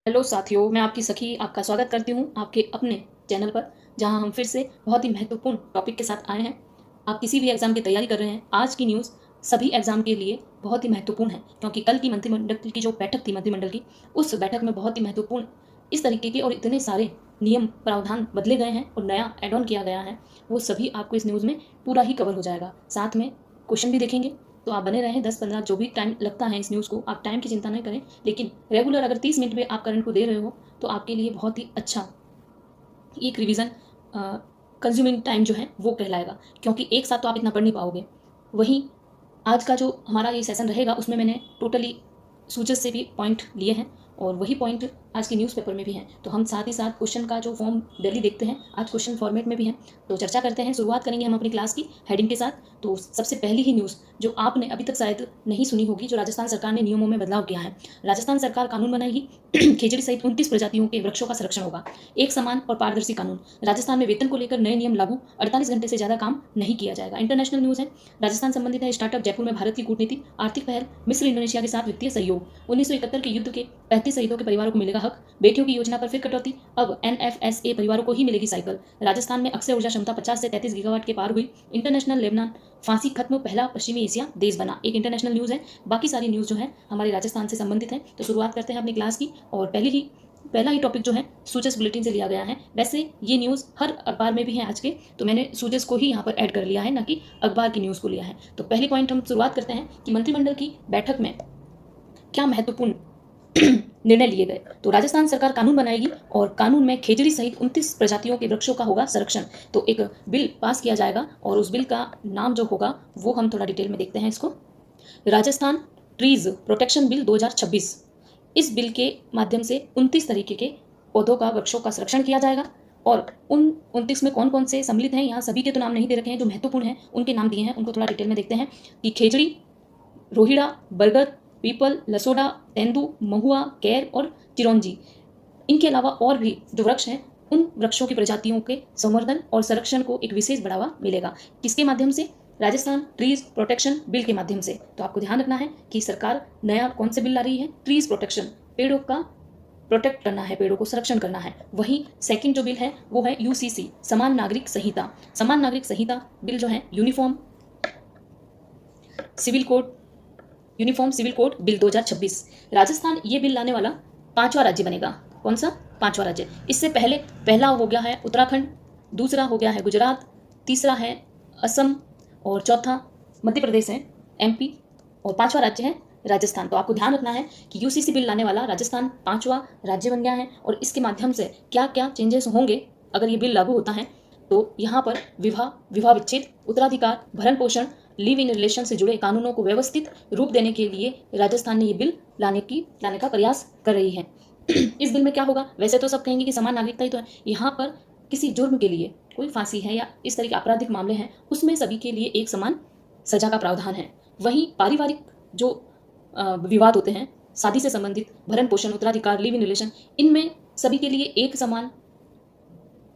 Hello साथियों, मैं आपकी सखी आपका स्वागत करती हूँ आपके अपने चैनल पर, जहाँ हम फिर से बहुत ही महत्वपूर्ण टॉपिक के साथ आए हैं। आप किसी भी एग्ज़ाम की तैयारी कर रहे हैं, आज की न्यूज़ सभी एग्ज़ाम के लिए बहुत ही महत्वपूर्ण है, क्योंकि कल की मंत्रिमंडल की जो बैठक थी मंत्रिमंडल की, उस बैठक में बहुत ही महत्वपूर्ण इस तरीके के और इतने सारे नियम प्रावधान बदले गए हैं और नया एड ऑन किया गया है, वो सभी आपको इस न्यूज़ में पूरा ही कवर हो जाएगा। साथ में क्वेश्चन भी देखेंगे, तो आप बने रहें। 10-15 जो भी टाइम लगता है इस न्यूज़ को, आप टाइम की चिंता नहीं करें, लेकिन रेगुलर अगर 30 मिनट में आप करंट को दे रहे हो तो आपके लिए बहुत ही अच्छा एक रिवीजन कंज्यूमिंग टाइम जो है वो कहलाएगा, क्योंकि एक साथ तो आप इतना पढ़ नहीं पाओगे। वहीं आज का जो हमारा ये सेशन रहेगा उसमें मैंने टोटली सूचस से भी पॉइंट लिए हैं और वही पॉइंट आज के न्यूज़पेपर में भी हैं। तो हम साथ ही साथ क्वेश्चन का जो फॉर्म डेली देखते हैं, आज क्वेश्चन फॉर्मेट में भी हैं। तो चर्चा करते हैं, शुरुआत करेंगे हम अपनी क्लास की हेडिंग के साथ। तो सबसे पहली ही न्यूज़ जो आपने अभी तक शायद नहीं सुनी होगी, जो राजस्थान सरकार ने नियमों में बदलाव किया है। राजस्थान सरकार कानून बनाएगी, खेजड़ी सहित 29 प्रजातियों के वृक्षों का संरक्षण होगा। एक समान और पारदर्शी कानून। राजस्थान में वेतन को लेकर नए नियम लागू, 48 घंटे से ज़्यादा काम नहीं किया जाएगा। इंटरनेशनल न्यूज़ है, राजस्थान संबंधित है। स्टार्टअप जयपुर में भारत की कूटनीति, आर्थिक पहल, मिस्र इंडोनेशिया के साथ वित्तीय सहयोग। 1971 के युद्ध के 35 शहीदों के परिवारों को मिलेगा हक। बेटियों की योजना पर फिर कटौती, अब एनएफएसए परिवारों को ही मिलेगी साइकिल। राजस्थान में अक्षय ऊर्जा क्षमता 50 से 33 गीगावाट के पार हुई। इंटरनेशनल लेबनान फांसी खत्म, पहला पश्चिमी एशिया देश बना। एक इंटरनेशनल न्यूज़ है। बाकी सारी न्यूज़ जो है हमारे राजस्थान से संबंधित है। तो शुरुआत करते हैं अपनी क्लास की, और पहला ही टॉपिक जो है सूचस बुलेटिन से लिया गया है। वैसे ये न्यूज़ हर अखबार में भी है आज के, तो मैंने सूचस को ही यहाँ पर ऐड कर लिया है, ना कि अखबार की न्यूज़ को लिया है। तो पहली पॉइंट हम शुरुआत करते हैं कि मंत्रिमंडल की बैठक में क्या महत्वपूर्ण निर्णय लिए गए। तो राजस्थान सरकार कानून बनाएगी और कानून में खेजड़ी सहित 29 प्रजातियों के वृक्षों का होगा संरक्षण। तो एक बिल पास किया जाएगा और उस बिल का नाम जो होगा वो हम थोड़ा डिटेल में देखते हैं इसको। Rajasthan trees protection bill 2026। इस बिल के माध्यम से 29 तरीके के पौधों का, वृक्षों का संरक्षण किया जाएगा। और उन 29 में कौन कौन से सम्मिलित हैं, यहाँ सभी के तो नाम नहीं दे रखे हैं, जो महत्वपूर्ण हैं उनके नाम दिए हैं, उनको थोड़ा डिटेल में देखते हैं कि खेजड़ी, रोहिड़ा, बरगद, पीपल, लसोड़ा, तेंदू, महुआ, कैर और चिरौंजी। इनके अलावा और भी जो वृक्ष हैं, उन वृक्षों की प्रजातियों के संवर्धन और संरक्षण को एक विशेष बढ़ावा मिलेगा। किसके माध्यम से? राजस्थान ट्रीज प्रोटेक्शन बिल के माध्यम से। तो आपको ध्यान रखना है कि सरकार नया कौन से बिल ला रही है? ट्रीज प्रोटेक्शन, पेड़ों का प्रोटेक्ट करना है, पेड़ों को संरक्षण करना है। वहीं सेकंड जो बिल है वो है यूसीसी, समान नागरिक संहिता। समान नागरिक संहिता बिल जो है uniform civil code bill 2026। Rajasthan ये बिल लाने वाला 5वां राज्य बनेगा। कौन सा? 5वां राज्य। इससे पहले पहला हो गया है उत्तराखंड, दूसरा हो गया है गुजरात, तीसरा है असम और चौथा मध्य प्रदेश है, एमपी, और 5वां राज्य है राजस्थान। तो आपको ध्यान रखना है कि यूसीसी बिल लाने वाला राजस्थान 5वां राज्य बन गया है। और इसके माध्यम से क्या क्या चेंजेस होंगे अगर ये बिल लागू होता है? तो यहाँ पर विवाह विच्छेद, उत्तराधिकार, भरण पोषण, लिव इन रिलेशन से जुड़े कानूनों को व्यवस्थित रूप देने के लिए राजस्थान ने ये बिल लाने का प्रयास कर रही है। इस बिल में क्या होगा? वैसे तो सब कहेंगे कि समान नागरिकता ही तो है, यहाँ पर किसी जुर्म के लिए कोई फांसी है या इस तरह के आपराधिक मामले हैं, उसमें सभी के लिए एक समान सजा का प्रावधान है। वहीं पारिवारिक जो विवाद होते हैं, शादी से संबंधित, भरण पोषण, उत्तराधिकार, लिव इन रिलेशन, इनमें सभी के लिए एक समान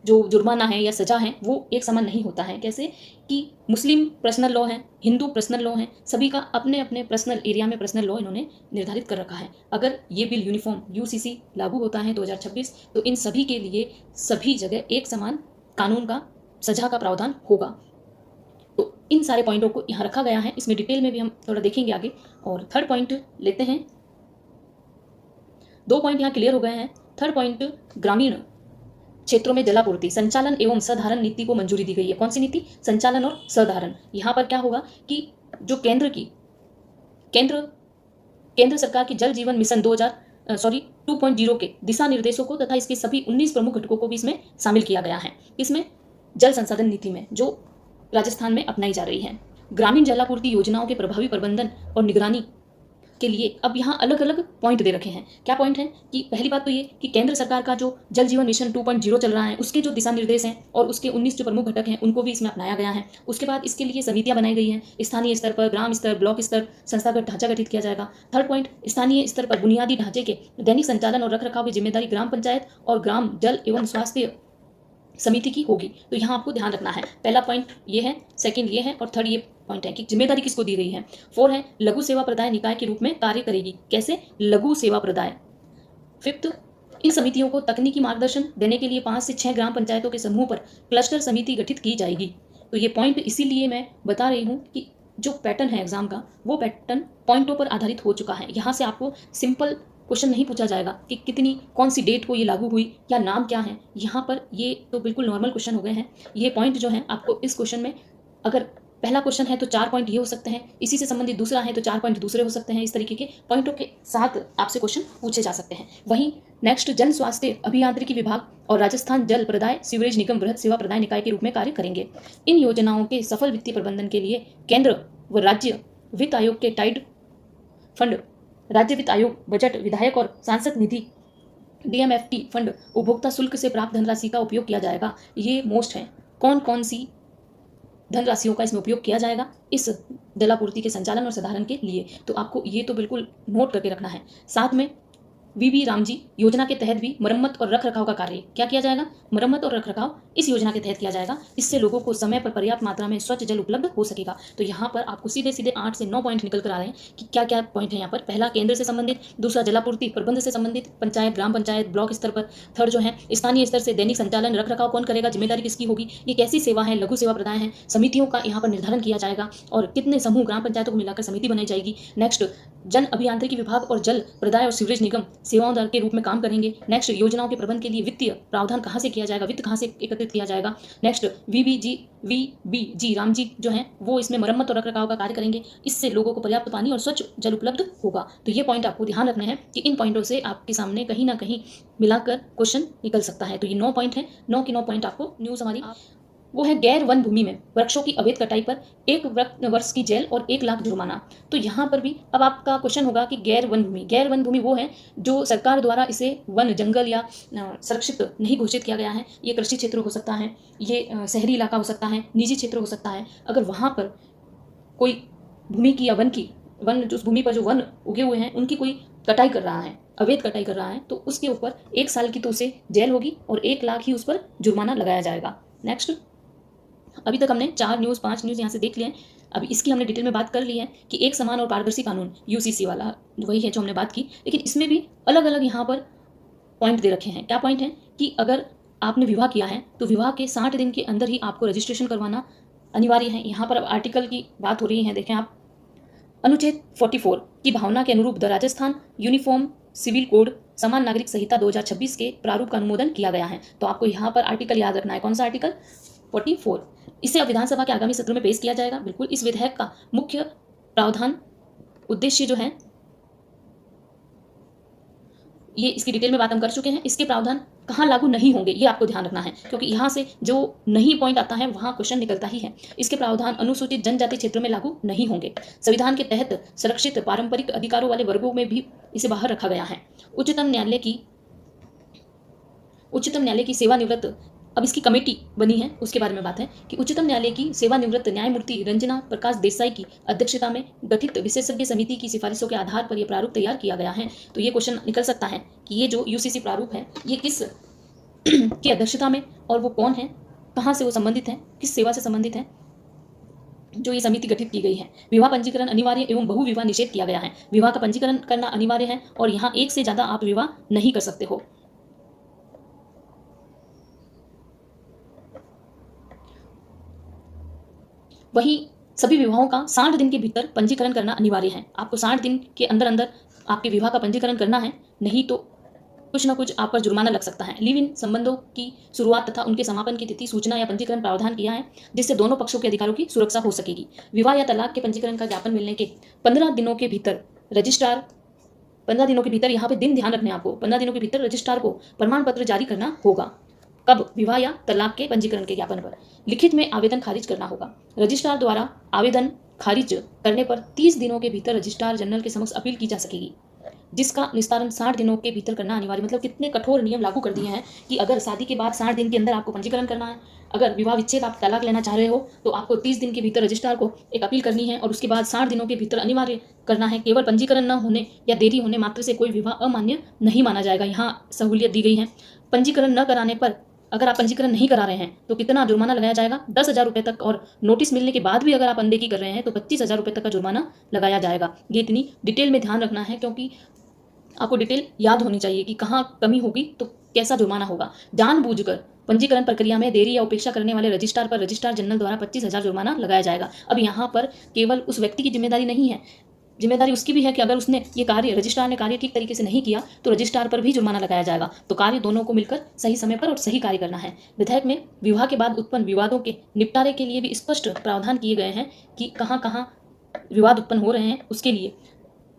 जो जुर्माना है या सजा है वो एक समान नहीं होता है। कैसे? कि मुस्लिम पर्सनल लॉ है, हिंदू पर्सनल लॉ है, सभी का अपने अपने पर्सनल एरिया में पर्सनल लॉ इन्होंने निर्धारित कर रखा है। अगर ये बिल यूनिफॉर्म यूसीसी लागू होता है 2026, तो इन सभी के लिए सभी जगह एक समान कानून का, सजा का प्रावधान होगा। तो इन सारे पॉइंटों को यहाँ रखा गया है, इसमें डिटेल में भी हम थोड़ा देखेंगे आगे। और थर्ड पॉइंट लेते हैं, 2 पॉइंट यहाँ क्लियर हो गए हैं। थर्ड पॉइंट, ग्रामीण क्षेत्रों में जलापूर्ति, संचालन एवं सधारण नीति को मंजूरी दी गई है। कौन सी नीति? संचालन और सधारण। यहाँ पर क्या होगा कि जो केंद्र सरकार की जल जीवन मिशन 2.0 के दिशा निर्देशों को तथा इसके सभी 19 प्रमुख घटकों को भी इसमें शामिल किया गया है। इसमें जल संसाधन नीति में जो राजस्थान में अपनाई जा रही है। ग्रामीण जलापूर्ति योजनाओं के प्रभावी प्रबंधन और निगरानी के लिए अब यहाँ अलग अलग पॉइंट दे रखे हैं। क्या पॉइंट है? कि पहली बात तो ये कि केंद्र सरकार का जो जल जीवन मिशन 2.0 चल रहा है, उसके जो दिशा निर्देश हैं और उसके 19 जो प्रमुख घटक हैं उनको भी इसमें अपनाया गया है। उसके बाद इसके लिए समितियां बनाई गई हैं, स्थानीय स्तर पर, ग्राम स्तर, ब्लॉक स्तर, संस्थागत ढांचा गठित किया जाएगा। थर्ड पॉइंट, स्थानीय स्तर पर बुनियादी ढांचे के दैनिक संचालन और रखरखाव की जिम्मेदारी ग्राम पंचायत और ग्राम जल एवं स्वास्थ्य समिति की होगी। तो यहाँ आपको ध्यान रखना है, पहला पॉइंट ये है, सेकंड ये है और थर्ड ये पॉइंट है कि जिम्मेदारी किसको दी गई है। 4 है, लघु सेवा प्रदाय निकाय के रूप में कार्य करेगी। कैसे? लघु सेवा प्रदाय। फिफ्थ, इन समितियों को तकनीकी मार्गदर्शन देने के लिए 5 से 6 ग्राम पंचायतों के समूह पर क्लस्टर समिति गठित की जाएगी। तो ये पॉइंट इसीलिए मैं बता रही हूँ कि जो पैटर्न है एग्जाम का, वो पैटर्न पॉइंटों पर आधारित हो चुका है। यहाँ से आपको सिंपल क्वेश्चन नहीं पूछा जाएगा कि कितनी कौन सी डेट को ये लागू हुई या नाम क्या है। यहाँ पर ये तो बिल्कुल नॉर्मल क्वेश्चन हो गए हैं। ये पॉइंट जो है आपको इस क्वेश्चन में, अगर पहला क्वेश्चन है तो 4 पॉइंट ये हो सकते हैं, इसी से संबंधित दूसरा है तो 4 पॉइंट दूसरे हो सकते हैं। इस तरीके के पॉइंटों के साथ आपसे क्वेश्चन पूछे जा सकते हैं। वहीं नेक्स्ट, जन स्वास्थ्य अभियांत्रिकी विभाग और राजस्थान जल प्रदाय सीवरेज निगम वृहद सेवा प्रदाय निकाय के रूप में कार्य करेंगे। इन योजनाओं के सफल वित्तीय प्रबंधन के लिए केंद्र व राज्य वित्त आयोग के टाइड फंड, राज्य वित्त आयोग, बजट, विधायक और सांसद निधि DMFT फंड, उपभोक्ता शुल्क से प्राप्त धनराशि का उपयोग किया जाएगा। ये मोस्ट है, कौन कौन सी धनराशियों का इसमें उपयोग किया जाएगा इस जलापूर्ति के संचालन और साधारण के लिए। तो आपको ये तो बिल्कुल नोट करके रखना है। साथ में VB रामजी योजना के तहत भी मरम्मत और रखरखाव का कार्य क्या किया जाएगा? मरम्मत और रखरखाव इस योजना के तहत किया जाएगा। इससे लोगों को समय पर पर्याप्त मात्रा में स्वच्छ जल उपलब्ध हो सकेगा। तो यहाँ पर आपको सीधे सीधे 8 से 9 पॉइंट निकल कर आ रहे हैं कि क्या क्या पॉइंट है यहाँ पर। पहला, केंद्र से संबंधित। दूसरा, जलापूर्ति प्रबंध से संबंधित, पंचायत, ग्राम पंचायत, ब्लॉक स्तर पर। थर्ड जो है, स्थानीय स्तर से दैनिक संचालन, रखरखाव कौन करेगा, जिम्मेदारी किसकी होगी, ये कैसी सेवा है, लघु सेवा प्रदाय है, समितियों का यहाँ पर निर्धारण किया जाएगा और कितने समूह ग्राम पंचायतों को मिलाकर समिति बनाई जाएगी। नेक्स्ट, जन अभियांत्रिकी विभाग और जल प्रदाय और सीवरेज निगम सेवाओं दर के रूप में काम करेंगे। नेक्स्ट, योजनाओं के प्रबंध के लिए वित्तीय प्रावधान कहाँ से किया जाएगा, वित्त कहाँ से एकत्रित किया जाएगा। नेक्स्ट, VBG रामजी जो है वो इसमें मरम्मत और रखरखाव का कार्य करेंगे। इससे लोगों को पर्याप्त पानी और स्वच्छ जल उपलब्ध होगा। तो ये पॉइंट आपको ध्यान रखना है कि इन पॉइंटों से आपके सामने कहीं ना कहीं मिलाकर क्वेश्चन निकल सकता है। तो ये 9 पॉइंट है, 9 की 9 पॉइंट आपको न्यूज हमारी वो है। गैर वन भूमि में वृक्षों की अवैध कटाई पर 1 वर्ष की जेल और 1 लाख जुर्माना। तो यहाँ पर भी अब आपका क्वेश्चन होगा कि गैर वन भूमि वो है जो सरकार द्वारा इसे वन, जंगल या संरक्षित नहीं घोषित किया गया है। ये कृषि क्षेत्र हो सकता है, ये शहरी इलाका हो सकता है, निजी क्षेत्र हो सकता है। अगर वहाँ पर कोई भूमि की या वन जो उस भूमि पर जो वन उगे हुए हैं उनकी कोई कटाई कर रहा है, अवैध कटाई कर रहा है, तो उसके ऊपर 1 साल की तो उसे जेल होगी और 1 लाख ही उस पर जुर्माना लगाया जाएगा। नेक्स्ट, अभी तक हमने 4 न्यूज़ 5 न्यूज़ यहाँ से देख लिए हैं। अभी इसकी हमने डिटेल में बात कर ली है कि एक समान और पारदर्शी कानून UCC वाला वही है जो हमने बात की, लेकिन इसमें भी अलग अलग यहाँ पर पॉइंट दे रखे हैं। क्या पॉइंट है कि अगर आपने विवाह किया है तो विवाह के 60 दिन के अंदर ही आपको रजिस्ट्रेशन करवाना अनिवार्य है। यहाँ पर अब आर्टिकल की बात हो रही है, देखें आप, अनुच्छेद 44 की भावना के अनुरूप the Rajasthan uniform civil code समान नागरिक संहिता 2026 के प्रारूप का अनुमोदन किया गया है। तो आपको यहाँ पर आर्टिकल याद रखना है, कौन सा आर्टिकल? 44। इसे अब विधानसभा के आगामी सत्र में पेश किया जाएगा। बिल्कुल, इस विधेयक का मुख्य प्रावधान उद्देश्य जो है, ये इसकी डिटेल में बात हम कर चुके हैं। इसके प्रावधान कहाँ लागू नहीं होंगे ये आपको ध्यान रखना है, क्योंकि यहाँ से जो नहीं पॉइंट आता है वहाँ क्वेश्चन निकलता ही है। इसके प्रावधान अनुसूचित जनजाति क्षेत्र में लागू नहीं होंगे। संविधान के तहत संरक्षित पारंपरिक अधिकारों वाले वर्गों में भी इसे बाहर रखा गया है। उच्चतम न्यायालय की सेवानिवृत्त, अब इसकी कमेटी बनी है उसके बारे में बात है कि उच्चतम न्यायालय की सेवानिवृत्त न्यायमूर्ति रंजना प्रकाश देसाई की अध्यक्षता में गठित विशेषज्ञ समिति की सिफारिशों के आधार पर यह प्रारूप तैयार किया गया है। तो ये क्वेश्चन निकल सकता है कि ये जो UCC प्रारूप है ये किस की अध्यक्षता में, और वो कौन है, कहाँ से वो संबंधित है, किस सेवा से संबंधित है जो ये समिति गठित की गई है। विवाह पंजीकरण अनिवार्य एवं बहु विवाह निषेध किया गया है। विवाह का पंजीकरण करना अनिवार्य है और यहाँ 1 से ज़्यादा आप विवाह नहीं कर सकते हो। वहीं सभी विवाहों का 60 दिन के भीतर पंजीकरण करना अनिवार्य है। आपको 60 दिन के अंदर अंदर आपके विवाह का पंजीकरण करना है, नहीं तो कुछ ना कुछ आप पर जुर्माना लग सकता है। लिव इन संबंधों की शुरुआत तथा उनके समापन की तिथि सूचना या पंजीकरण प्रावधान किया है, जिससे दोनों पक्षों के अधिकारों की सुरक्षा हो सकेगी। विवाह या तलाक के पंजीकरण का ज्ञापन मिलने के 15 दिनों के भीतर रजिस्ट्रार, 15 दिनों के भीतर, यहाँ पे दिन ध्यान रखने आपको, 15 दिनों के भीतर रजिस्ट्रार को प्रमाण पत्र जारी करना होगा। कब? विवाह या तलाक के पंजीकरण के ज्ञापन पर। लिखित में आवेदन खारिज करना होगा। रजिस्ट्रार द्वारा आवेदन खारिज करने पर 30 दिनों के भीतर रजिस्ट्रार जनरल के समक्ष अपील की जा सकेगी, जिसका निस्तारण 60 दिनों के भीतर करना अनिवार्य। मतलब कितने कठोर नियम लागू कर दिए हैं कि अगर शादी के बाद 60 दिन के अंदर आपको पंजीकरण करना है, अगर विवाह विच्छेद आप तलाक लेना चाह रहे हो तो आपको 30 दिन के भीतर रजिस्ट्रार को एक अपील करनी है और उसके बाद 60 दिनों के भीतर अनिवार्य करना है। केवल पंजीकरण न होने या देरी होने मात्र से कोई विवाह अमान्य नहीं माना जाएगा। यहाँ सहूलियत दी गई है। पंजीकरण न कराने पर, अगर आप पंजीकरण नहीं करा रहे हैं तो कितना जुर्माना लगाया जाएगा? 10,000 रुपये तक, और नोटिस मिलने के बाद भी अगर आप अनदेखी कर रहे हैं तो 25,000 रुपये तक का जुर्माना लगाया जाएगा। ये इतनी डिटेल में ध्यान रखना है, क्योंकि आपको डिटेल याद होनी चाहिए कि कहाँ कमी होगी तो कैसा जुर्माना होगा। जानबूझकर पंजीकरण प्रक्रिया में देरी या उपेक्षा करने वाले रजिस्ट्रार पर रजिस्ट्रार जनरल द्वारा 25,000 जुर्माना लगाया जाएगा। अब यहाँ पर केवल उस व्यक्ति की जिम्मेदारी नहीं है, जिम्मेदारी उसकी भी है कि अगर उसने ये कार्य, रजिस्ट्रार ने कार्य ठीक तरीके से नहीं किया तो रजिस्ट्रार पर भी जुर्माना लगाया जाएगा। तो कार्य दोनों को मिलकर सही समय पर और सही कार्य करना है। विधेयक में विवाह के बाद उत्पन्न विवादों के निपटारे के लिए भी स्पष्ट प्रावधान किए गए हैं कि कहाँ कहाँ विवाद उत्पन्न हो रहे हैं। उसके लिए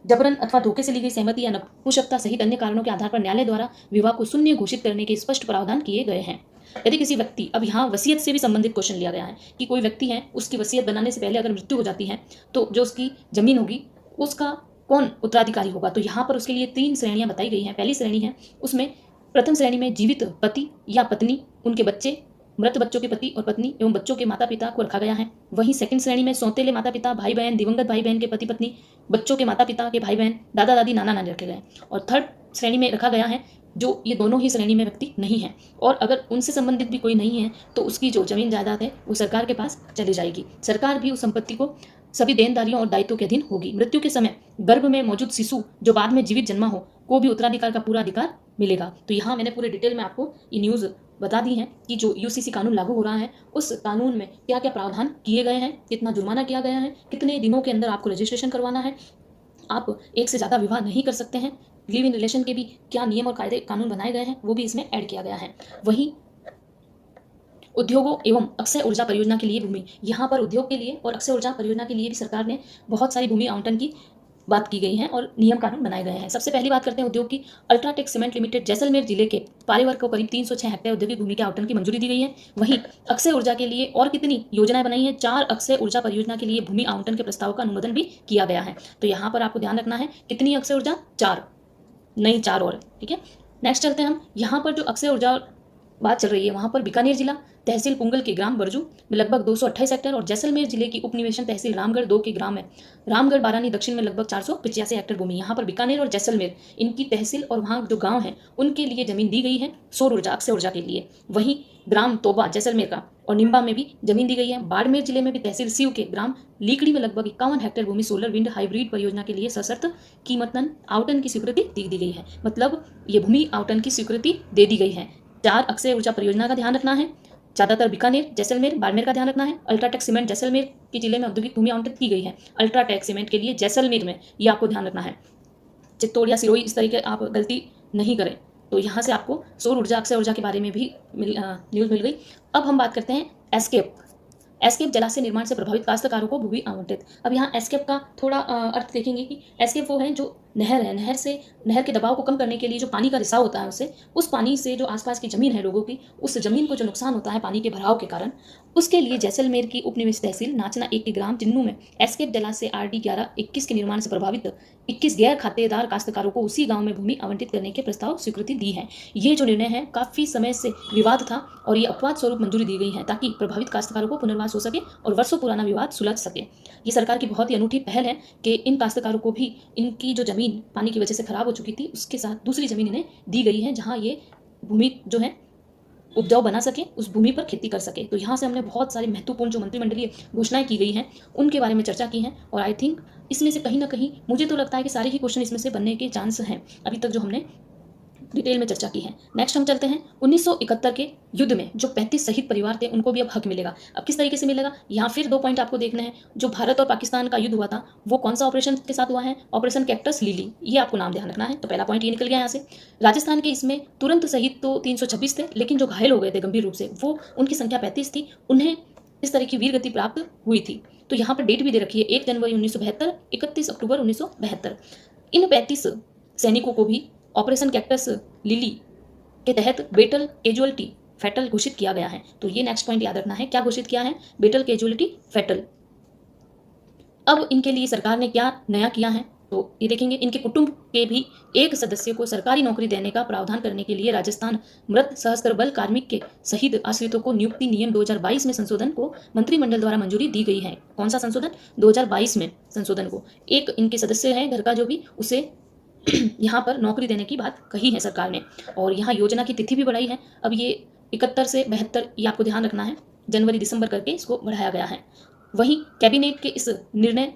जबरन अथवा धोखे से ली गई सहमति या नपुंसकता सहित अन्य कारणों के आधार पर न्यायालय द्वारा विवाह को शून्य घोषित करने के स्पष्ट प्रावधान किए गए हैं। यदि किसी व्यक्ति, अब यहाँ वसीयत से भी संबंधित क्वेश्चन लिया गया है कि कोई व्यक्ति है, उसकी वसीयत बनाने से पहले अगर मृत्यु हो जाती है तो जो उसकी जमीन होगी उसका कौन उत्तराधिकारी होगा। तो यहाँ पर उसके लिए 3 श्रेणियां बताई गई हैं। पहली श्रेणी है, उसमें प्रथम श्रेणी में जीवित पति या पत्नी, उनके बच्चे, मृत बच्चों के पति और पत्नी एवं बच्चों के माता पिता को रखा गया है। वहीं सेकंड श्रेणी में सौतेले माता पिता, भाई बहन, दिवंगत भाई बहन के पति पत्नी, बच्चों के माता पिता के भाई बहन, दादा दादी, नाना नानी रखे गए। और थर्ड श्रेणी में रखा गया है जो ये दोनों ही श्रेणी में व्यक्ति नहीं है और अगर उनसे संबंधित भी कोई नहीं है तो उसकी जो जमीन जायदाद है वो सरकार के पास चली जाएगी। सरकार भी उस संपत्ति को सभी देनदारियों और दायित्वों के अधीन होगी। मृत्यु के समय गर्भ में मौजूद शिशु जो बाद में जीवित जन्मा हो को भी उत्तराधिकार का पूरा अधिकार मिलेगा। तो यहाँ मैंने पूरे डिटेल में आपको ये न्यूज़ बता दी है कि जो यूसीसी कानून लागू हो रहा है उस कानून में क्या क्या प्रावधान किए गए हैं, कितना जुर्माना किया गया है, कितने दिनों के अंदर आपको रजिस्ट्रेशन करवाना है, आप एक से ज़्यादा विवाह नहीं कर सकते हैं, लिव इन रिलेशन के भी क्या नियम और कायदे कानून बनाए गए हैं वो भी इसमें ऐड किया गया है। वहीं उद्योगों एवं अक्षय ऊर्जा परियोजना के लिए भूमि, यहाँ पर उद्योग के लिए और अक्षय ऊर्जा परियोजना के लिए भी सरकार ने बहुत सारी भूमि आवंटन की बात की गई है और नियम कानून बनाए गए हैं। सबसे पहली बात करते हैं उद्योग की। अल्ट्राटेक सीमेंट लिमिटेड जैसलमेर जिले के पारेवर को करीब 306 हेक्टेयर औद्योगिक भूमि के आवंटन की मंजूरी दी गई है। वहीं अक्षय ऊर्जा के लिए और कितनी योजनाएं बनाई हैं, 4 अक्षय ऊर्जा परियोजना के लिए भूमि आवंटन के प्रस्ताव का अनुमोदन भी किया गया है। तो यहाँ पर आपको ध्यान रखना है कितनी अक्षय ऊर्जा, 4 नहीं 4 और, ठीक है। नेक्स्ट चलते हैं हम, यहाँ पर जो अक्षय ऊर्जा बात चल रही है वहाँ पर बीकानेर जिला तहसील पुंगल के ग्राम बरजू में लगभग 228 हेक्टेयर और जैसलमेर जिले की उपनिवेशन तहसील रामगढ़ 2 के ग्राम है रामगढ़ बारानी दक्षिण में लगभग 485 हेक्टेयर भूमि। यहाँ पर बीकानेर और जैसलमेर इनकी तहसील और वहाँ जो गांव है उनके लिए जमीन दी गई है सौर ऊर्जा, अक्षय ऊर्जा के लिए। वहीं ग्राम तोबा जैसलमेर का और निम्बा में भी जमीन दी गई है। बाड़मेर जिले में भी तहसील सीव के ग्राम लीकड़ी में लगभग 51 हेक्टेयर भूमि सोलर विंड हाइब्रिड परियोजना के लिए सशर्त कीमतन आवंटन की स्वीकृति दी गई है। मतलब ये भूमि आवंटन की स्वीकृति दे दी गई है। 4 अक्षय ऊर्जा परियोजना का ध्यान रखना है, ज़्यादातर बीकानेर, जैसलमेर, बाड़मेर का ध्यान रखना है। अल्ट्राटेक सीमेंट जैसलमेर के जिले में औद्योगिक भूमि आवंटित की गई है। अल्ट्राटेक सीमेंट के लिए जैसलमेर में ये आपको ध्यान रखना है। चित्तौड़ या सिरोही इस तरीके आप गलती नहीं करें। तो यहाँ से आपको सौर ऊर्जा, अक्षय ऊर्जा के बारे में भी न्यूज़ मिल गई। अब हम बात करते हैं एस्केप जलाशय निर्माण से प्रभावित काश्तकारों को भूमि आवंटित। अब यहाँ एस्केप का थोड़ा अर्थ देखेंगे कि एस्केप वो है जो नहर है, नहर के दबाव को कम करने के लिए जो पानी का रिसाव होता है उससे, उस पानी से जो आसपास की ज़मीन है लोगों की, उस ज़मीन को जो नुकसान होता है पानी के भराव के कारण, उसके लिए जैसलमेर की उपनिवेश तहसील नाचना 1 के ग्राम चिन्नू में एस्केप जलाशय RD 1121 के निर्माण से प्रभावित 21 गैर खातेदार काश्तकारों को उसी गाँव में भूमि आवंटित करने के प्रस्ताव स्वीकृति दी है। ये जो निर्णय है काफ़ी समय से विवाद था और ये अपवाद स्वरूप मंजूरी दी गई है ताकि प्रभावित काश्तकारों को पुनर्वास हो सके और वर्षों पुराना विवाद सुलझ सके। ये सरकार की बहुत ही अनूठी पहल है कि इन काश्तकारों को भी इनकी जो ज़मीन पानी की वजह से खराब हो चुकी थी उसके साथ दूसरी ज़मीन इन्हें दी गई है जहाँ ये भूमि जो है उपजाऊ बना सके, उस भूमि पर खेती कर सके। तो यहाँ से हमने बहुत सारी महत्वपूर्ण जो मंत्रिमंडलीय घोषणाएं की गई हैं उनके बारे में चर्चा की है और आई थिंक इसमें से कहीं ना कहीं मुझे तो लगता है कि सारे ही क्वेश्चन इसमें से बनने के चांस हैं अभी तक जो हमने डिटेल में चर्चा की है। नेक्स्ट हम चलते हैं 1971 के युद्ध में जो 35 शहीद परिवार थे उनको भी अब हक मिलेगा। अब किस तरीके से मिलेगा, यहाँ फिर 2 पॉइंट आपको देखना है। जो भारत और पाकिस्तान का युद्ध हुआ था वो कौन सा ऑपरेशन के साथ हुआ है, ऑपरेशन कैक्टस लिली, ये आपको नाम ध्यान रखना है। तो पहला पॉइंट ये निकल गया यहाँ से। राजस्थान के इसमें तुरंत शहीद तो 326 थे लेकिन जो घायल हो गए थे गंभीर रूप से वो उनकी संख्या 35 थी, उन्हें इस तरह की वीर गति प्राप्त हुई थी। तो यहाँ पर डेट भी दे रखी है 1 जनवरी 1972, 31 अक्टूबर 1972। इन 35 सैनिकों को भी ऑपरेशन कैक्टस लिली के तहत बेटल कैजुअलिटी फैटल घोषित किया गया है। तो ये नेक्स्ट पॉइंट याद रखना है, क्या घोषित किया है, बेटल कैजुअलिटी फैटल। अब इनके लिए सरकार ने क्या नया किया है तो ये देखेंगे। इनके कुटुंब के भी एक सदस्य को सरकारी नौकरी देने का प्रावधान करने के लिए राजस्थान मृत सशस्त्र बल कार्मिक के शहीद आश्रितों को नियुक्ति नियम 2022 में संशोधन को मंत्रिमंडल द्वारा मंजूरी दी गई है। कौन सा संशोधन, 2022 में संशोधन को एक इनके सदस्य है घर का जो भी उसे यहाँ पर नौकरी देने की बात कही है सरकार ने। और यहाँ योजना की तिथि भी बढ़ाई है। अब ये 71 से 72 ये आपको ध्यान रखना है, जनवरी दिसंबर करके इसको बढ़ाया गया है। वहीं कैबिनेट के इस निर्णय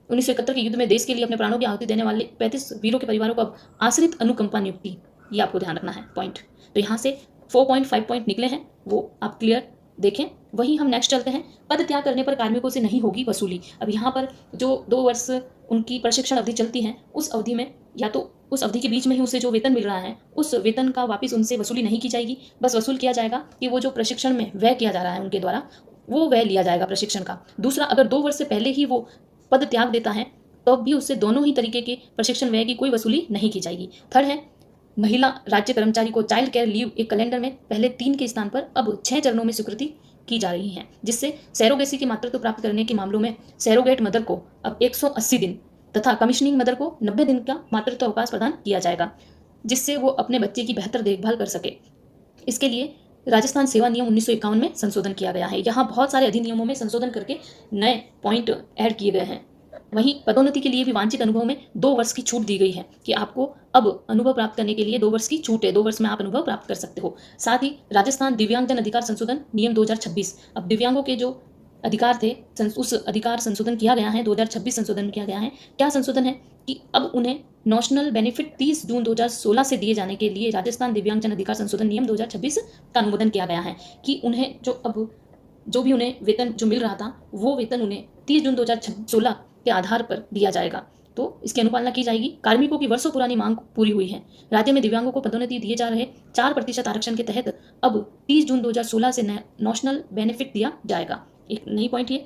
1971 के युद्ध में देश के लिए अपने प्राणों की आहुति देने वाले 35 वीरों के परिवारों को अब आश्रित अनुकंपा नियुक्ति, ये आपको ध्यान रखना है पॉइंट। तो यहाँ से 4.5 पॉइंट निकले हैं, वो आप क्लियर देखें। वहीं हम नेक्स्ट चलते हैं। पद त्याग करने पर कार्मिकों से नहीं होगी वसूली। अब यहाँ पर जो 2 वर्ष उनकी प्रशिक्षण अवधि चलती है, उस अवधि में या तो उस अवधि के बीच में ही उसे जो वेतन मिल रहा है, उस वेतन का वापस उनसे वसूली नहीं की जाएगी। बस वसूल किया जाएगा कि वो जो प्रशिक्षण में व्यय किया जा रहा है उनके द्वारा, वो व्यय लिया जाएगा प्रशिक्षण का। दूसरा, अगर 2 वर्ष से पहले ही वो पद त्याग देता है तो भी उससे दोनों ही तरीके के प्रशिक्षण व्यय की कोई वसूली नहीं की जाएगी। थर्ड है, महिला राज्य कर्मचारी को चाइल्ड केयर लीव एक कैलेंडर में पहले 3 के स्थान पर अब 6 चरणों में स्वीकृति की जा रही है, जिससे सैरोगेसी की मातृत्व प्राप्त करने के मामलों में सैरोगेट मदर को अब 180 दिन तथा कमीशनिंग मदर को 90 दिन का मातृत्व अवकाश प्रदान किया जाएगा, जिससे वो अपने बच्चे की बेहतर देखभाल कर सके। इसके लिए राजस्थान सेवा नियम 1951 में संशोधन किया गया है। यहाँ बहुत सारे अधिनियमों में संशोधन करके नए पॉइंट ऐड किए गए हैं। वहीं पदोन्नति के लिए भी वांछित अनुभव में 2 वर्ष की छूट दी गई है कि आपको अब अनुभव प्राप्त करने के लिए 2 वर्ष की छूट है, 2 वर्ष में आप अनुभव प्राप्त कर सकते हो। साथ ही राजस्थान दिव्यांगजन अधिकार संशोधन नियम 2026, अब दिव्यांगों के जो अधिकार थे उस अधिकार संशोधन किया गया है, 2026 संशोधन किया गया है। क्या संशोधन है कि अब उन्हें नेशनल बेनिफिट 30 जून 2016 से दिए जाने के लिए राजस्थान दिव्यांगजन अधिकार संशोधन नियम 2026 का अनुमोदन किया गया है कि उन्हें जो भी उन्हें वेतन जो मिल रहा था, वो वेतन उन्हें 30 जून 2016 के आधार पर दिया जाएगा। तो इसकी अनुपालना की जाएगी। कार्मिकों की वर्षों पुरानी मांग पूरी हुई है। राज्य में दिव्यांगों को पदोन्नति दिए जा रहे 4% आरक्षण के तहत अब 30 जून 2016 से नेशनल बेनिफिट दिया जाएगा। एक नई पॉइंट ये।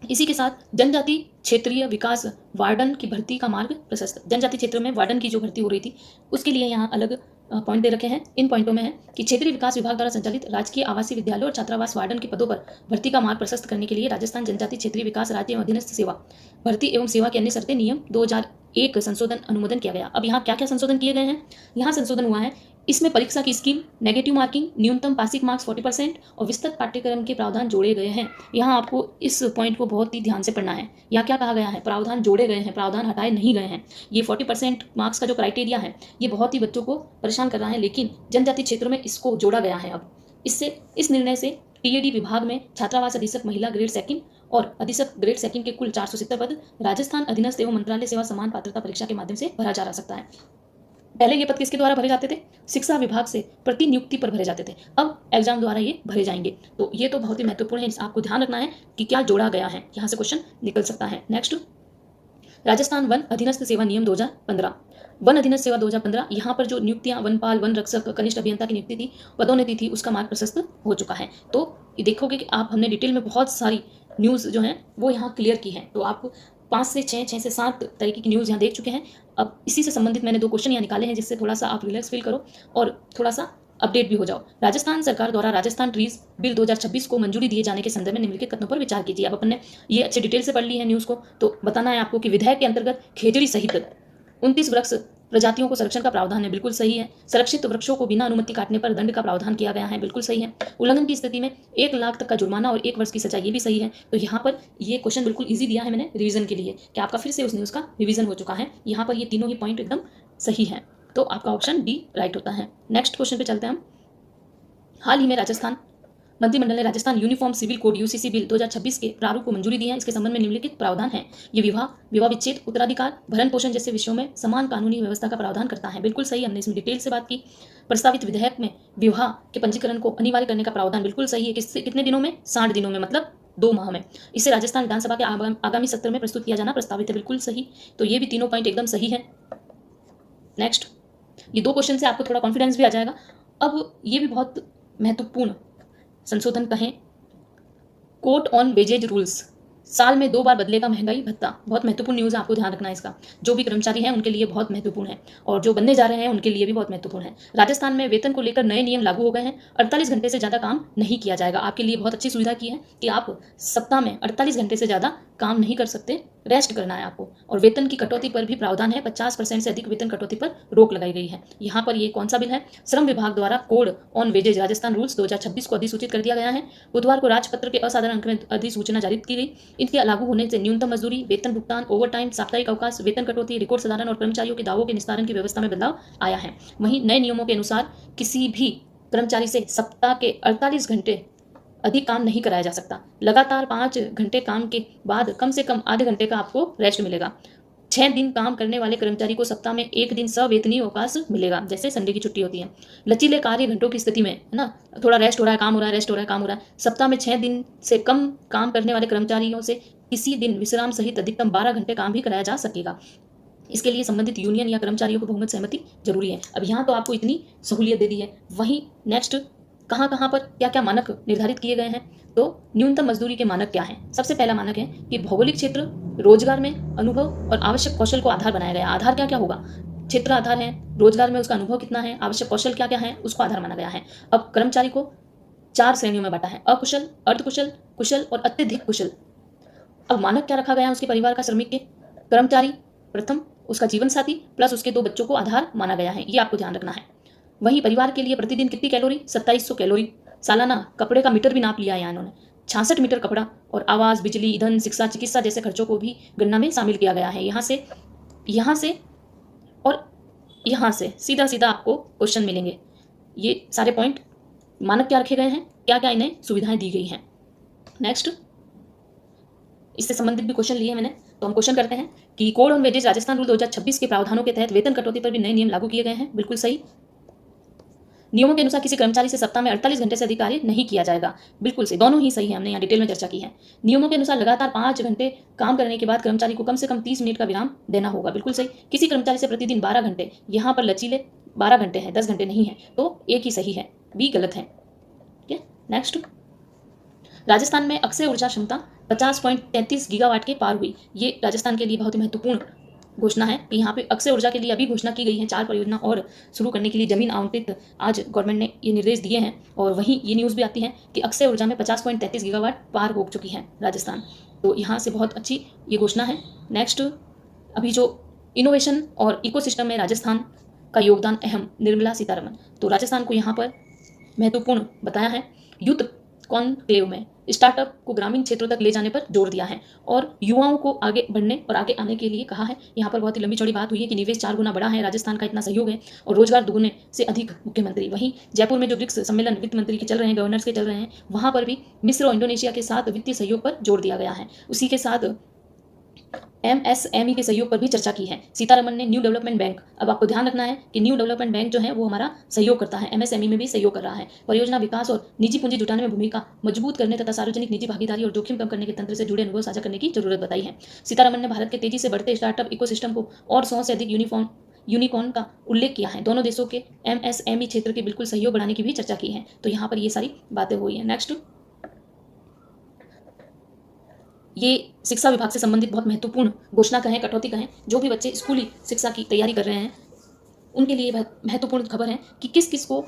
इसी के साथ जनजाति क्षेत्रीय विकास वार्डन की भर्ती का मार्ग प्रशस्त। जनजाति क्षेत्र में वार्डन की जो भर्ती हो रही थी, उसके लिए यहाँ अलग पॉइंट दे रखे हैं। इन पॉइंटों में है कि क्षेत्रीय विकास विभाग द्वारा संचालित राजकीय आवासीय विद्यालय और छात्रावास वार्डन के पदों पर भर्ती का मार्ग प्रशस्त करने के लिए राजस्थान जनजाति क्षेत्रीय विकास राज्य एवं अधीनस्थ सेवा भर्ती एवं सेवा की अन्य शर्तें नियम 2001 संशोधन अनुमोदन किया गया। अब यहाँ क्या क्या संशोधन किए गए हैं? यहाँ संशोधन हुआ है, इसमें परीक्षा की स्कीम, नेगेटिव मार्किंग, न्यूनतम पासिंग मार्क्स 40% और विस्तृत पाठ्यक्रम के प्रावधान जोड़े गए हैं। यहाँ आपको इस पॉइंट को बहुत ही ध्यान से पढ़ना है। यहाँ क्या कहा गया है? प्रावधान जोड़े गए हैं, प्रावधान हटाए नहीं गए हैं। ये 40% मार्क्स का जो क्राइटेरिया है, ये बहुत ही बच्चों को परेशान कर रहा है, लेकिन जनजाति क्षेत्रों में इसको जोड़ा गया है। अब इससे इस निर्णय से टीएडी विभाग में छात्रावास अधीक्षक महिला ग्रेड 2 और अधीक्षक ग्रेड 2 के कुल 470 पद राजस्थान अधीनस्थ एवं मंत्रालय सेवा समान पात्रता परीक्षा के माध्यम से भरा जा सकता है। पहले ये पद किसके द्वारा भरे जाते थे? शिक्षा विभाग से प्रति नियुक्ति पर भरे जाते थे। अब एग्जाम द्वारा ये भरे जाएंगे। तो ये तो बहुत ही महत्वपूर्ण है, आपको ध्यान रखना है कि क्या जोड़ा गया है। यहाँ से क्वेश्चन निकल सकता है। नेक्स्ट, राजस्थान वन अधीनस्थ सेवा नियम 2015। वन अधीनस्थ सेवा 2015, यहाँ पर जो नियुक्तियां वनपाल, वन रक्षक, कनिष्ठ अभियंता की नियुक्ति थी, पदोन्नति थी, उसका मार्ग प्रशस्त हो चुका है। तो ये देखोगे कि आप हमने डिटेल में बहुत सारी न्यूज़ जो है वो यहाँ क्लियर की है। तो आप 5 से 6, 6 से 7 तरीके की न्यूज़ यहाँ देख चुके हैं। अब इसी से संबंधित मैंने 2 क्वेश्चन यहाँ निकाले हैं, जिससे थोड़ा सा आप रिलैक्स फील करो और थोड़ा सा अपडेट भी हो जाओ। राजस्थान सरकार द्वारा राजस्थान ट्रीज बिल 2026 को मंजूरी दिए जाने के संदर्भ में निम्नलिखित कथनों पर विचार कीजिए। अब अपन ने ये अच्छे डिटेल से पढ़ ली है न्यूज़ को, तो बताना है आपको कि विधेयक के अंतर्गत खेजड़ी सहित 29 वृक्ष प्रजातियों को संरक्षण का प्रावधान है, बिल्कुल सही है। संरक्षित वृक्षों को बिना अनुमति काटने पर दंड का प्रावधान किया गया है, बिल्कुल सही है। उल्लंघन की स्थिति में 1 लाख तक का जुर्माना और 1 वर्ष की सजा, ये भी सही है। तो यहाँ पर ये क्वेश्चन बिल्कुल इजी दिया है मैंने रिवीजन के लिए कि आपका फिर से उस न्यूज़ का रिवीजन हो चुका है। यहाँ पर ये तीनों ही पॉइंट एकदम सही है, तो आपका ऑप्शन डी राइट होता है। नेक्स्ट क्वेश्चन पे चलते हैं हम। हाल ही में राजस्थान मंत्रिमंडल ने Rajasthan uniform civil code UCC bill 2026 के प्रारूप को मंजूरी दी है। इसके संबंध में निम्नलिखित प्रावधान है। ये विवाह विच्छेद, उत्तराधिकार, भरण पोषण जैसे विषयों में समान कानूनी व्यवस्था का प्रावधान करता है, बिल्कुल सही। हमने इसमें डिटेल से बात की। प्रस्तावित विधेयक में विवाह के पंजीकरण को अनिवार्य करने का प्रावधान, बिल्कुल सही है। कितने दिनों में? 60 दिनों में, मतलब 2 माह में। इसे राजस्थान विधानसभा के आगामी सत्र में प्रस्तुत किया जाना प्रस्तावित है, बिल्कुल सही। तो ये भी तीनों पॉइंट एकदम सही है। नेक्स्ट, ये 2 क्वेश्चन से आपको थोड़ा कॉन्फिडेंस भी आ जाएगा। अब ये भी बहुत महत्वपूर्ण संशोधन कहें, कोर्ट ऑन वेजेज रूल्स, साल में 2 बार बदलेगा महंगाई भत्ता। बहुत महत्वपूर्ण न्यूज़ है, आपको ध्यान रखना है इसका। जो भी कर्मचारी हैं उनके लिए बहुत महत्वपूर्ण है, और जो बनने जा रहे हैं उनके लिए भी बहुत महत्वपूर्ण है। राजस्थान में वेतन को लेकर नए नियम लागू हो गए हैं। 48 घंटे से ज़्यादा काम नहीं किया जाएगा। आपके लिए बहुत अच्छी सुविधा की है कि आप सप्ताह में 48 घंटे से ज़्यादा काम नहीं कर सकते, रेस्ट करना है आपको। और वेतन की कटौती पर भी प्रावधान है, 50% से अधिक वेतन कटौती पर रोक लगाई गई है। यहाँ पर ये कौन सा बिल है? श्रम विभाग द्वारा code on wages Rajasthan rules 2026 को अधिसूचित कर दिया गया है। बुधवार को राजपत्र के असाधारण अंक में अधिसूचना जारी की गई। इनके लागू होने से न्यूनतम मजदूरी, वेतन भुगतान, ओवर टाइम, साप्ताहिक अवकाश, वेतन कटौती, रिकॉर्ड साधारण और कर्मचारियों के दावों के निस्तारण की व्यवस्था में बदलाव आया है। वहीं नए नियमों के अनुसार किसी भी कर्मचारी से सप्ताह के 48 घंटे अधिक काम नहीं कराया जा सकता। लगातार 5 घंटे काम के बाद कम से कम आधे घंटे का आपको रेस्ट मिलेगा। 6 दिन काम करने वाले कर्मचारी को सप्ताह में 1 दिन सवेतनीय अवकाश मिलेगा, जैसे संडे की छुट्टी होती है। लचीले कार्य घंटों की स्थिति में, है ना, थोड़ा रेस्ट हो रहा है, काम हो रहा है, रेस्ट हो रहा है, काम हो रहा है। सप्ताह में 6 दिन से कम काम करने वाले कर्मचारियों से किसी दिन विश्राम सहित अधिकतम 12 घंटे काम भी कराया जा सकेगा। इसके लिए संबंधित यूनियन या कर्मचारियों को बहुमत सहमति जरूरी है। अब यहाँ तो आपको इतनी सहूलियत दे दी है। वहीं नेक्स्ट कहाँ कहाँ पर क्या क्या मानक निर्धारित किए गए हैं, तो न्यूनतम मजदूरी के मानक क्या हैं। सबसे पहला मानक है कि भौगोलिक क्षेत्र, रोजगार में अनुभव और आवश्यक कौशल को आधार बनाया गया। आधार क्या क्या होगा, क्षेत्र आधार है, रोजगार में उसका अनुभव कितना है, आवश्यक कौशल क्या क्या है, उसको आधार माना गया है। अब कर्मचारी को 4 श्रेणियों में बांटा है, अकुशल, अर्धकुशल, कुशल और अत्यधिक कुशल। अब मानक क्या रखा गया है उसके परिवार का, श्रमिक के कर्मचारी प्रथम, उसका जीवन साथी प्लस उसके 2 बच्चों को आधार माना गया है, ये आपको ध्यान रखना है। वहीं परिवार के लिए प्रतिदिन कितनी कैलोरी, 2700 कैलोरी। सालाना कपड़े का मीटर भी नाप लिया है यहाँ इन्होंने, 66 मीटर कपड़ा। और आवास, बिजली, ईंधन, शिक्षा, चिकित्सा जैसे खर्चों को भी गणना में शामिल किया गया है। यहाँ से और यहाँ से सीधा सीधा आपको क्वेश्चन मिलेंगे। ये सारे पॉइंट मानक क्या रखे गए हैं, क्या क्या इन्हें सुविधाएं दी गई हैं। नेक्स्ट इससे संबंधित भी क्वेश्चन लिए मैंने, तो हम क्वेश्चन करते हैं कि code on wages Rajasthan rule 2026 के प्रावधानों के तहत वेतन कटौती पर भी नए नियम लागू किए गए हैं। बिल्कुल सही। नियमों के अनुसार किसी कर्मचारी से सप्ताह में 48 घंटे से अधिक कार्य नहीं किया जाएगा। बिल्कुल सही, दोनों ही सही है, हमने यहाँ डिटेल में चर्चा की है। नियमों के अनुसार लगातार 5 घंटे काम करने के बाद कर्मचारी को कम से कम 30 मिनट का विराम देना होगा। बिल्कुल सही। किसी कर्मचारी से प्रतिदिन 12 घंटे, यहाँ पर लचीले 12 घंटे हैं, 10 घंटे नहीं है, तो एक ही सही है, बी गलत है। ठीक है। नेक्स्ट, राजस्थान में अक्षय ऊर्जा क्षमता 50.33 गीगावाट के पार हुई। ये राजस्थान के लिए बहुत ही महत्वपूर्ण घोषणा है कि यहाँ पे अक्षय ऊर्जा के लिए अभी घोषणा की गई है। 4 परियोजना और शुरू करने के लिए जमीन आवंटित आज गवर्नमेंट ने ये निर्देश दिए हैं। और वहीं ये न्यूज़ भी आती है कि अक्षय ऊर्जा में 50.33 गीगावाट पार हो चुकी है राजस्थान, तो यहाँ से बहुत अच्छी ये घोषणा है। नेक्स्ट, अभी जो इनोवेशन और इकोसिस्टम में राजस्थान का योगदान अहम, निर्मला सीतारमन। तो राजस्थान को यहाँ पर महत्वपूर्ण बताया है। यूथ कॉन्क्लेव में स्टार्टअप को ग्रामीण क्षेत्रों तक ले जाने पर जोर दिया है और युवाओं को आगे बढ़ने और आगे आने के लिए कहा है। यहाँ पर बहुत ही लंबी चौड़ी बात हुई है कि निवेश 4 गुना बढ़ा है, राजस्थान का इतना सहयोग है और रोजगार दुगुने से अधिक। मुख्यमंत्री वहीं जयपुर में जो ब्रिक्स सम्मेलन वित्त मंत्री के चल रहे हैं, गवर्नर्स के चल रहे हैं, वहाँ पर भी मिस्र और इंडोनेशिया के साथ वित्तीय सहयोग पर जोर दिया गया है। उसी के साथ MSME के सहयोग पर भी चर्चा की है। सीतारमन ने न्यू डेवलपमेंट बैंक, अब आपको ध्यान रखना है कि न्यू डेवलपमेंट बैंक जो है वो हमारा सहयोग करता है, MSME में भी सहयोग कर रहा है। परियोजना विकास और निजी पूंजी जुटाने में भूमिका मजबूत करने तथा सार्वजनिक निजी भागीदारी और जोखिम कम करने के तंत्र से जुड़े अनुभव साझा करने की जरूरत बताई है। सीतारमन ने भारत के तेजी से बढ़ते स्टार्टअप इकोसिस्टम को और 100 से अधिक यूनिकॉर्न का उल्लेख किया है। दोनों देशों के MSME क्षेत्र के बिल्कुल सहयोग बढ़ाने की भी चर्चा की है। तो यहाँ पर ये सारी बातें हुई हैं। नेक्स्ट, ये शिक्षा विभाग से संबंधित बहुत महत्वपूर्ण घोषणा कहें, कटौती कहें। जो भी बच्चे स्कूली शिक्षा की तैयारी कर रहे हैं उनके लिए महत्वपूर्ण खबर है कि किस किस को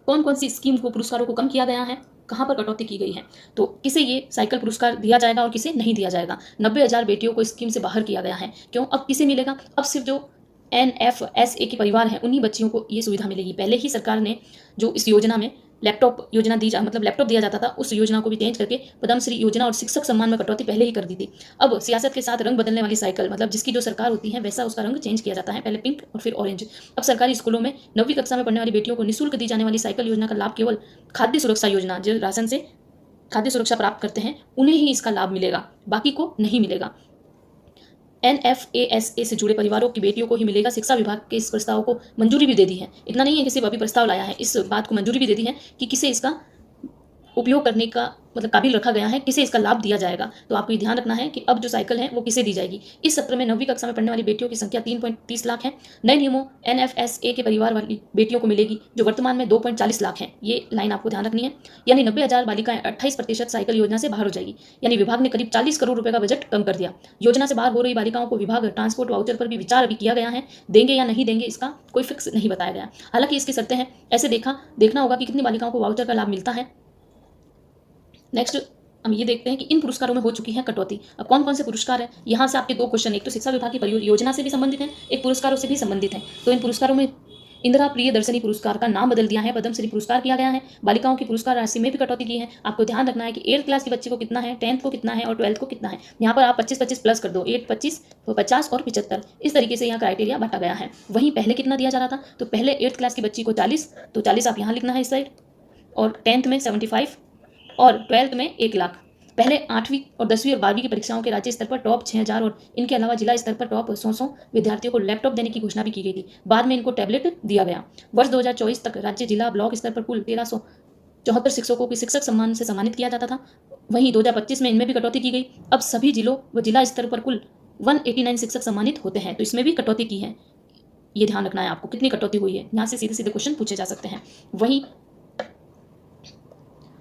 कौन कौन सी स्कीम को, पुरस्कारों को कम किया गया है, कहाँ पर कटौती की गई है। तो किसे ये साइकिल पुरस्कार दिया जाएगा और किसे नहीं दिया जाएगा। 90,000 बेटियों को स्कीम से बाहर किया गया है। क्यों? अब किसे मिलेगा? अब सिर्फ जो NFSA के परिवार हैं उन्हीं बच्चियों को ये सुविधा मिलेगी। पहले ही सरकार ने जो इस योजना में लैपटॉप योजना मतलब लैपटॉप दिया जाता था, उस योजना को भी चेंज करके पद्मश्री योजना और शिक्षक सम्मान में कटौती पहले ही कर दी थी। अब सियासत के साथ रंग बदलने वाली साइकिल, मतलब जिसकी जो सरकार होती है वैसा उसका रंग चेंज किया जाता है, पहले पिंक और फिर ऑरेंज। अब सरकारी स्कूलों में 9वीं कक्षा में पढ़ने वाली बेटियों को निःशुल्क दी जाने वाली साइकिल योजना का लाभ केवल खाद्य सुरक्षा योजना, जो राशन से खाद्य सुरक्षा प्राप्त करते हैं उन्हें ही इसका लाभ मिलेगा, बाकी को नहीं मिलेगा। NFASA से जुड़े परिवारों की बेटियों को ही मिलेगा। शिक्षा विभाग के इस प्रस्ताव को मंजूरी भी दे दी है। इतना नहीं है कि सिर्फ अभी प्रस्ताव लाया है, इस बात को मंजूरी भी दे दी है कि किसे इसका उपयोग करने का मतलब काबिल रखा गया है, किसे इसका लाभ दिया जाएगा। तो आपको ये ध्यान रखना है कि अब जो साइकिल है वो किसे दी जाएगी। इस सत्र में 9वीं कक्षा में पढ़ने वाली बेटियों की संख्या 3.30 लाख है। नए नियमों NFSA के परिवार वाली बेटियों को मिलेगी जो वर्तमान में 2.40 लाख है। ये लाइन आपको ध्यान रखनी है। यानी 90,000 बालिकाएं 28% साइकिल योजना से बाहर हो जाएगी। यानी विभाग ने करीब 40 करोड़ रुपए का बजट कम कर दिया। योजना से बाहर हो रही बालिकाओं को विभाग ट्रांसपोर्ट वाउचर पर भी विचार अभी किया गया है, देंगे या नहीं देंगे इसका कोई फिक्स नहीं बताया गया। हालांकि इसकी शर्तें हैं, ऐसे देखना होगा कि कितनी बालिकाओं को वाउचर का लाभ मिलता है। नेक्स्ट हम ये देखते हैं कि इन पुरस्कारों में हो चुकी है कटौती। अब कौन कौन से पुरस्कार है, यहाँ से आपके 2 क्वेश्चन, एक तो शिक्षा विभाग की परियोजना से भी संबंधित है, एक पुरस्कारों से भी संबंधित है। तो इन पुरस्कारों में इंदिरा प्रियदर्शनी पुरस्कार का नाम बदल दिया है, पद्मश्री पुरस्कार किया गया है। बालिकाओं की पुरस्कार राशि में भी कटौती की है। आपको ध्यान रखना है कि 8th क्लास की बच्ची को कितना है, 10th को कितना है और 12th को कितना है। यहाँ पर आप 25-25 प्लस कर दो, 8 25 तो 50 और 75, इस तरीके से यहाँ क्राइटेरिया बांटा गया है। वहीं पहले कितना दिया जा रहा था, तो पहले 8th क्लास की बच्ची को 40, तो 40 आप यहाँ लिखना है इस साइड, और 10th में 75 और 12th में 1 लाख। पहले 8वीं और 10वीं और 12वीं की परीक्षाओं के राज्य स्तर पर टॉप 6000 और इनके अलावा जिला स्तर पर टॉप 100 विद्यार्थियों को लैपटॉप देने की घोषणा भी की गई थी। बाद में इनको टैबलेट दिया गया। वर्ष 2024 तक राज्य, जिला, ब्लॉक स्तर पर कुल 1374 शिक्षकों को शिक्षक सम्मान से सम्मानित किया जाता था। वहीं 2025 में इनमें भी कटौती की गई। अब सभी जिलों व जिला स्तर पर कुल 189 शिक्षक सम्मानित होते हैं। तो इसमें भी कटौती की है, ये ध्यान रखना है आपको, कितनी कटौती हुई है। यहाँ से सीधे सीधे क्वेश्चन पूछे जा सकते हैं। वहीं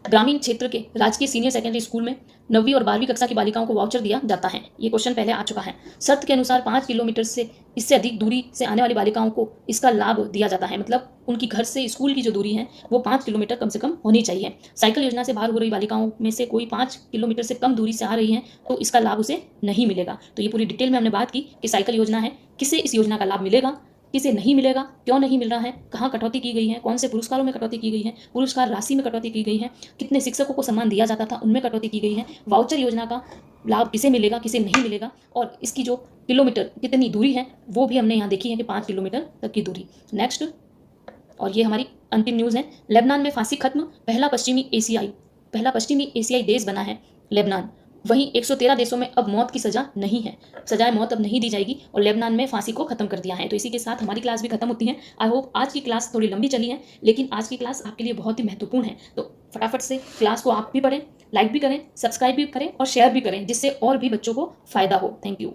ग्रामीण क्षेत्र के राजकीय सीनियर सेकेंडरी स्कूल में 9वीं और 12वीं कक्षा की बालिकाओं को वाउचर दिया जाता है। ये क्वेश्चन पहले आ चुका है। शर्त के अनुसार 5 किलोमीटर से इससे अधिक दूरी से आने वाली बालिकाओं को इसका लाभ दिया जाता है। मतलब उनकी घर से स्कूल की जो दूरी है वो 5 किलोमीटर कम से कम होनी चाहिए। साइकिल योजना से बाहर हो रही बालिकाओं में से कोई 5 किलोमीटर से कम दूरी से आ रही है तो इसका लाभ उसे नहीं मिलेगा। तो ये पूरी डिटेल में हमने बात की कि साइकिल योजना है, किसे इस योजना का लाभ मिलेगा, किसे नहीं मिलेगा, क्यों नहीं मिल रहा है, कहाँ कटौती की गई है, कौन से पुरस्कारों में कटौती की गई है, पुरस्कार राशि में कटौती की गई है, कितने शिक्षकों को सम्मान दिया जाता था उनमें कटौती की गई है, वाउचर योजना का लाभ किसे मिलेगा, किसे नहीं मिलेगा, और इसकी जो किलोमीटर कितनी दूरी है वो भी हमने यहाँ देखी है कि 5 किलोमीटर तक की दूरी। नेक्स्ट, और ये हमारी अंतिम न्यूज़ है। लेबनान में फांसी खत्म, पहला पश्चिमी एशियाई देश बना है लेबनान। वहीं 113 देशों में अब मौत की सज़ा नहीं है, सजाए मौत अब नहीं दी जाएगी और लेबनान में फांसी को खत्म कर दिया है। तो इसी के साथ हमारी क्लास भी खत्म होती है। आई होप आज की क्लास थोड़ी लंबी चली है, लेकिन आज की क्लास आपके लिए बहुत ही महत्वपूर्ण है। तो फटाफट से क्लास को आप भी पढ़ें, लाइक भी करें, सब्सक्राइब भी करें और शेयर भी करें, जिससे और भी बच्चों को फ़ायदा हो। Thank you.